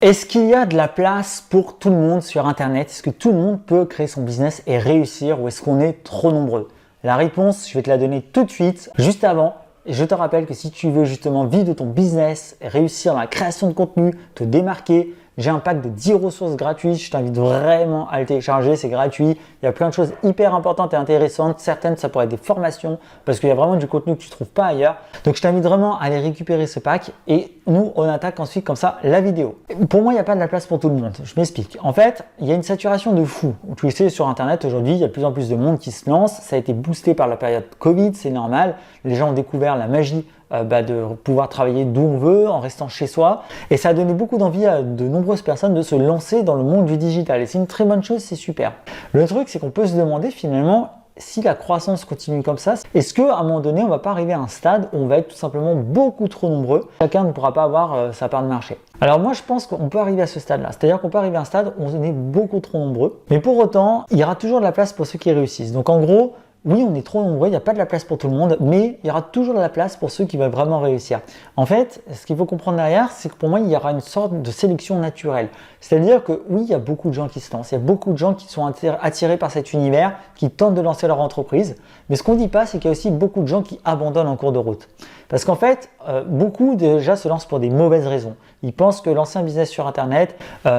Est-ce qu'il y a de la place pour tout le monde sur Internet? Est-ce que tout le monde peut créer son business et réussir ou est-ce qu'on est trop nombreux? La réponse, je vais te la donner tout de suite. Juste avant, je te rappelle que si tu veux justement vivre de ton business, réussir dans la création de contenu, te démarquer, j'ai un pack de 10 ressources gratuites. Je t'invite vraiment à le télécharger, c'est gratuit. Il y a plein de choses hyper importantes et intéressantes. Certaines, ça pourrait être des formations parce qu'il y a vraiment du contenu que tu ne trouves pas ailleurs. Donc, je t'invite vraiment à aller récupérer ce pack et nous, on attaque ensuite comme ça la vidéo. Pour moi, il n'y a pas de la place pour tout le monde. Je m'explique. En fait, il y a une saturation de fou. Tu le sais, sur Internet, aujourd'hui, il y a de plus en plus de monde qui se lance. Ça a été boosté par la période Covid, c'est normal. Les gens ont découvert la magie de pouvoir travailler d'où on veut en restant chez soi et ça a donné beaucoup d'envie à de nombreuses personnes de se lancer dans le monde du digital et c'est une très bonne chose, c'est super. Le truc c'est qu'on peut se demander finalement si la croissance continue comme ça, est-ce qu'à un moment donné on va pas arriver à un stade où on va être tout simplement beaucoup trop nombreux, chacun ne pourra pas avoir sa part de marché. Alors moi je pense qu'on peut arriver à ce stade là, c'est-à-dire qu'on peut arriver à un stade où on est beaucoup trop nombreux, mais pour autant il y aura toujours de la place pour ceux qui réussissent. Donc en gros, oui, on est trop nombreux, il n'y a pas de la place pour tout le monde, mais il y aura toujours de la place pour ceux qui veulent vraiment réussir. En fait, ce qu'il faut comprendre derrière, c'est que pour moi, il y aura une sorte de sélection naturelle. C'est-à-dire que oui, il y a beaucoup de gens qui se lancent, il y a beaucoup de gens qui sont attirés par cet univers, qui tentent de lancer leur entreprise, mais ce qu'on ne dit pas, c'est qu'il y a aussi beaucoup de gens qui abandonnent en cours de route. Parce qu'en fait, beaucoup déjà se lancent pour des mauvaises raisons. Ils pensent que lancer un business sur Internet,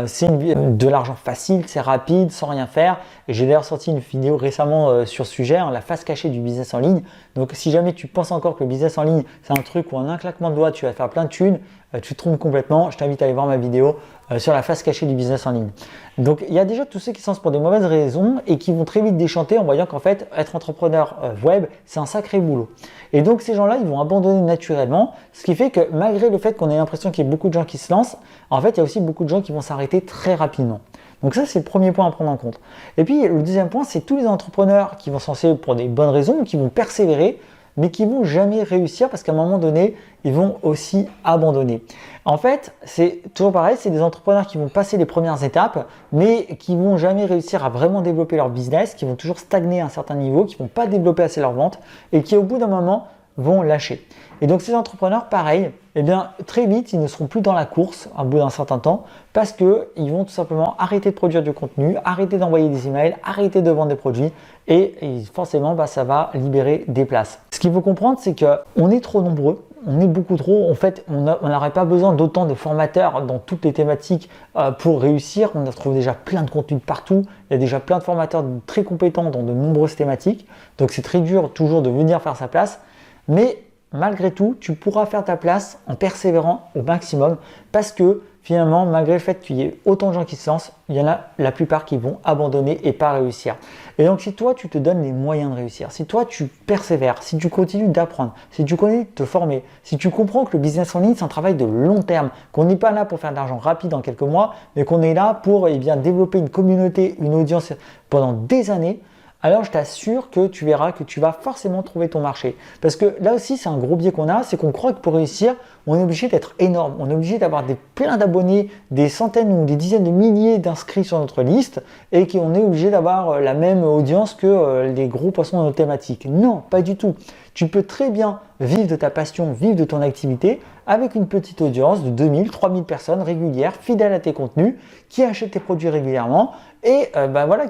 c'est de l'argent facile, c'est rapide, sans rien faire. Et j'ai d'ailleurs sorti une vidéo récemment sur ce sujet, la face cachée du business en ligne. Donc si jamais tu penses encore que le business en ligne, c'est un truc où en un claquement de doigts, tu vas faire plein de thunes, tu te trompes complètement. Je t'invite à aller voir ma vidéo sur la face cachée du business en ligne. Donc il y a déjà tous ceux qui se lancent pour des mauvaises raisons et qui vont très vite déchanter en voyant qu'en fait, être entrepreneur web, c'est un sacré boulot. Et donc ces gens-là, ils vont abandonner naturellement, ce qui fait que malgré le fait qu'on ait l'impression qu'il y ait beaucoup de gens qui se lancent, en fait, il y a aussi beaucoup de gens qui vont s'arrêter très rapidement. Donc ça, c'est le premier point à prendre en compte. Et puis, le deuxième point, c'est tous les entrepreneurs qui vont se lancer pour des bonnes raisons, qui vont persévérer, mais qui vont jamais réussir parce qu'à un moment donné, ils vont aussi abandonner. En fait, c'est toujours pareil, c'est des entrepreneurs qui vont passer les premières étapes, mais qui vont jamais réussir à vraiment développer leur business, qui vont toujours stagner à un certain niveau, qui vont pas développer assez leur vente et qui au bout d'un moment vont lâcher. Et donc ces entrepreneurs, pareil, eh bien très vite, ils ne seront plus dans la course au bout d'un certain temps parce qu'ils vont tout simplement arrêter de produire du contenu, arrêter d'envoyer des emails, arrêter de vendre des produits et forcément, ça va libérer des places. Ce qu'il faut comprendre, c'est qu'on est trop nombreux. On est beaucoup trop. En fait, on n'aurait pas besoin d'autant de formateurs dans toutes les thématiques pour réussir. On trouve déjà plein de contenus partout. Il y a déjà plein de formateurs très compétents dans de nombreuses thématiques. Donc, c'est très dur toujours de venir faire sa place. Mais malgré tout, tu pourras faire ta place en persévérant au maximum parce que finalement, malgré le fait qu'il y ait autant de gens qui se lancent, il y en a la plupart qui vont abandonner et pas réussir. Et donc, si toi, tu te donnes les moyens de réussir, si toi, tu persévères, si tu continues d'apprendre, si tu connais de te former, si tu comprends que le business en ligne, c'est un travail de long terme, qu'on n'est pas là pour faire de l'argent rapide en quelques mois, mais qu'on est là pour développer une communauté, une audience pendant des années, alors je t'assure que tu verras que tu vas forcément trouver ton marché. Parce que là aussi, c'est un gros biais qu'on a, c'est qu'on croit que pour réussir, on est obligé d'être énorme, on est obligé d'avoir plein d'abonnés, des centaines ou des dizaines de milliers d'inscrits sur notre liste et qu'on est obligé d'avoir la même audience que les gros poissons de nos thématiques. Non, pas du tout. Tu peux très bien vivre de ta passion, vivre de ton activité avec une petite audience de 2000, 3000 personnes régulières, fidèles à tes contenus, qui achètent tes produits régulièrement et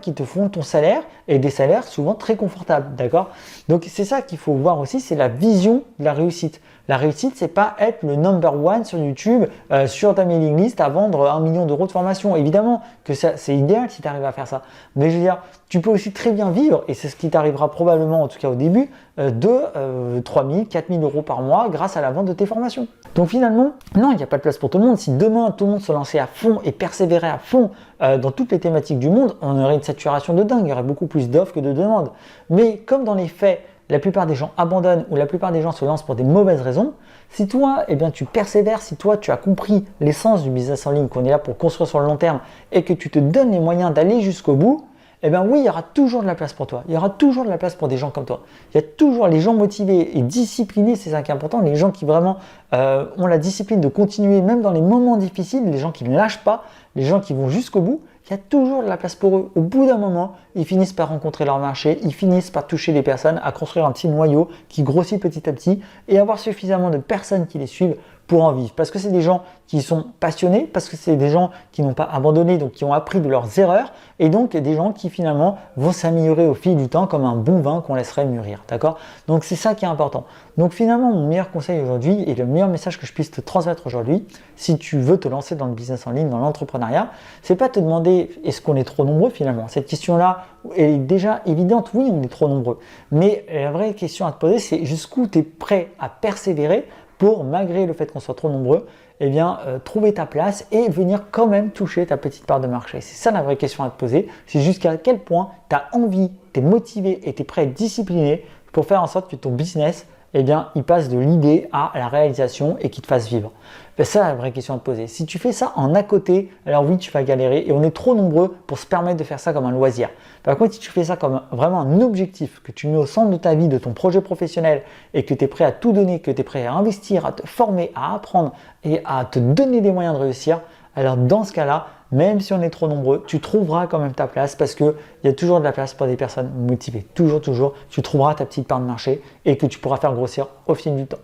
qui te font ton salaire et des salaires souvent très confortables, d'accord? Donc c'est ça qu'il faut voir aussi, c'est la vision de la réussite. La réussite, c'est pas être le number one sur YouTube, sur ta mailing list à vendre 1 million d'euros de formation. Évidemment que c'est idéal si tu arrives à faire ça. Mais je veux dire, tu peux aussi très bien vivre, et c'est ce qui t'arrivera probablement, en tout cas au début, de 3 000, 4 000 euros par mois grâce à la vente de tes formations. Donc finalement, non, il n'y a pas de place pour tout le monde. Si demain, tout le monde se lançait à fond et persévérait à fond dans toutes les thématiques du monde, on aurait une saturation de dingue. Il y aurait beaucoup plus d'offres que de demandes. Mais comme dans les faits, la plupart des gens abandonnent ou la plupart des gens se lancent pour des mauvaises raisons, si toi, tu persévères, si toi, tu as compris l'essence du business en ligne, qu'on est là pour construire sur le long terme et que tu te donnes les moyens d'aller jusqu'au bout, oui, il y aura toujours de la place pour toi. Il y aura toujours de la place pour des gens comme toi. Il y a toujours les gens motivés et disciplinés, c'est ça qui est important, les gens qui vraiment ont la discipline de continuer même dans les moments difficiles, les gens qui ne lâchent pas, les gens qui vont jusqu'au bout, il y a toujours de la place pour eux. Au bout d'un moment, ils finissent par rencontrer leur marché, ils finissent par toucher les personnes, à construire un petit noyau qui grossit petit à petit et avoir suffisamment de personnes qui les suivent pour en vivre. Parce que c'est des gens qui sont passionnés, parce que c'est des gens qui n'ont pas abandonné, donc qui ont appris de leurs erreurs, et donc des gens qui finalement vont s'améliorer au fil du temps comme un bon vin qu'on laisserait mûrir. D'accord? Donc c'est ça qui est important. Donc finalement, mon meilleur conseil aujourd'hui et le meilleur message que je puisse te transmettre aujourd'hui, si tu veux te lancer dans le business en ligne, dans l'entrepreneuriat, c'est pas te demander est-ce qu'on est trop nombreux finalement. Cette question-là est déjà évidente, oui, on est trop nombreux. Mais la vraie question à te poser, c'est jusqu'où tu es prêt à persévérer pour, malgré le fait qu'on soit trop nombreux, eh bien, trouver ta place et venir quand même toucher ta petite part de marché. C'est ça la vraie question à te poser. C'est jusqu'à quel point tu as envie, tu es motivé et tu es prêt à être discipliné pour faire en sorte que ton business, eh bien, il passe de l'idée à la réalisation et qu'il te fasse vivre. C'est ça la vraie question à te poser. Si tu fais ça en à côté, alors oui, tu vas galérer et on est trop nombreux pour se permettre de faire ça comme un loisir. Par contre, si tu fais ça comme vraiment un objectif que tu mets au centre de ta vie, de ton projet professionnel et que tu es prêt à tout donner, que tu es prêt à investir, à te former, à apprendre et à te donner des moyens de réussir, alors dans ce cas-là, même si on est trop nombreux, tu trouveras quand même ta place parce qu'il y a toujours de la place pour des personnes motivées. Toujours, tu trouveras ta petite part de marché et que tu pourras faire grossir au fil du temps.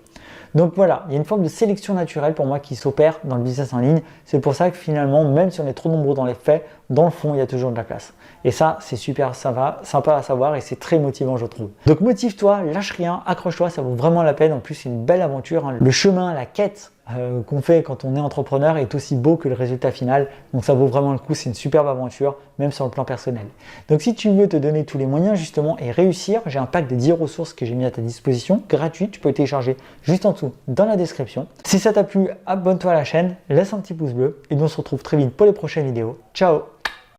Donc voilà, il y a une forme de sélection naturelle pour moi qui s'opère dans le business en ligne. C'est pour ça que finalement, même si on est trop nombreux dans les faits, dans le fond, il y a toujours de la place. Et ça, c'est super sympa à savoir et c'est très motivant, je trouve. Donc motive-toi, lâche rien, accroche-toi, ça vaut vraiment la peine. En plus, c'est une belle aventure. Le chemin, la quête qu'on fait quand on est entrepreneur est aussi beau que le résultat final. Donc ça vaut vraiment le coup, c'est une superbe aventure, même sur le plan personnel. Donc si tu veux te donner tous les moyens justement et réussir, j'ai un pack de 10 ressources que j'ai mis à ta disposition, gratuit, tu peux le télécharger juste en dessous dans la description. Si ça t'a plu, abonne-toi à la chaîne, laisse un petit pouce bleu et nous on se retrouve très vite pour les prochaines vidéos. Ciao!